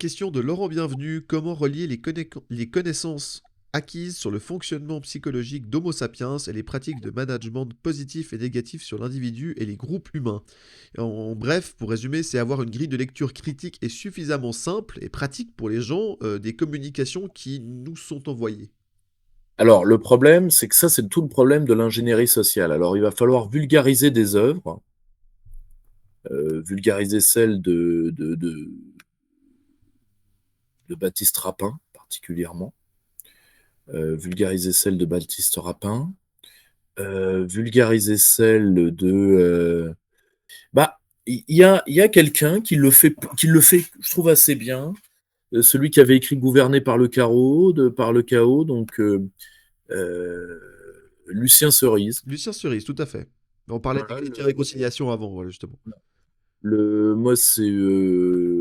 Question de Laurent Bienvenu. Comment relier les connaissances acquises sur le fonctionnement psychologique d'Homo sapiens et les pratiques de management positif et négatif sur l'individu et les groupes humains? Bref, pour résumer, c'est avoir une grille de lecture critique et suffisamment simple et pratique pour les gens des communications qui nous sont envoyées. Alors, le problème, c'est que ça, c'est tout le problème de l'ingénierie sociale. Alors, il va falloir vulgariser des œuvres, vulgariser celles de Baptiste Rapin, particulièrement, vulgariser celles de Baptiste Rapin, vulgariser celles bah, il y a quelqu'un qui le fait, je trouve assez bien, celui qui avait écrit Gouverner par le par le chaos, donc euh, Lucien Cerise. Lucien Cerise, tout à fait. On parlait Voilà, d'égalité et réconciliation avant, voilà, justement. moi, c'est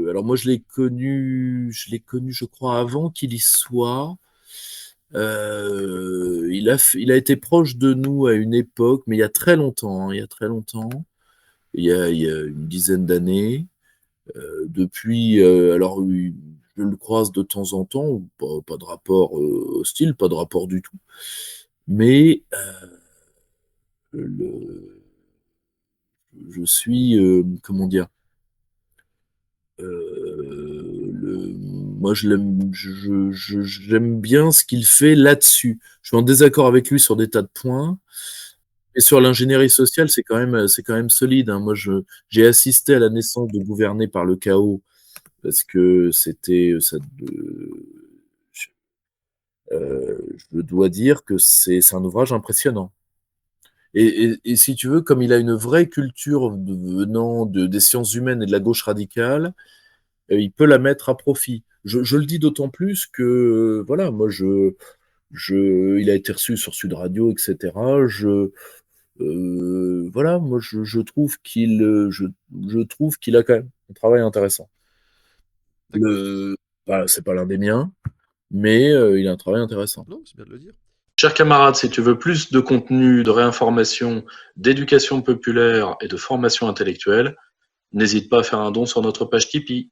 alors moi je l'ai connu, je crois, avant qu'il y soit. Il a été proche de nous à une époque, mais il y a très longtemps, hein, il y a très longtemps, il y a une dizaine d'années. Depuis, alors oui, je le croise de temps en temps, pas de rapport hostile, pas de rapport du tout, mais le- je suis, comment dire, moi, j'aime bien ce qu'il fait là-dessus. Je suis en désaccord avec lui sur des tas de points. Et sur l'ingénierie sociale, c'est quand même solide, hein. Moi, j'ai assisté à la naissance de Gouverner par le chaos parce que c'était ça. Je, je dois dire que c'est un ouvrage impressionnant. Et si tu veux, comme il a une vraie culture venant des sciences humaines et de la gauche radicale, il peut la mettre à profit. Je le dis d'autant plus que, voilà, moi, il a été reçu sur Sud Radio, etc. Voilà, moi, je trouve qu'il a quand même un travail intéressant. D'accord. Voilà, c'est pas l'un des miens, mais il a un travail intéressant. Non, c'est bien de le dire. Chers camarades, si tu veux plus de contenu, de réinformation, d'éducation populaire et de formation intellectuelle, n'hésite pas à faire un don sur notre page Tipeee.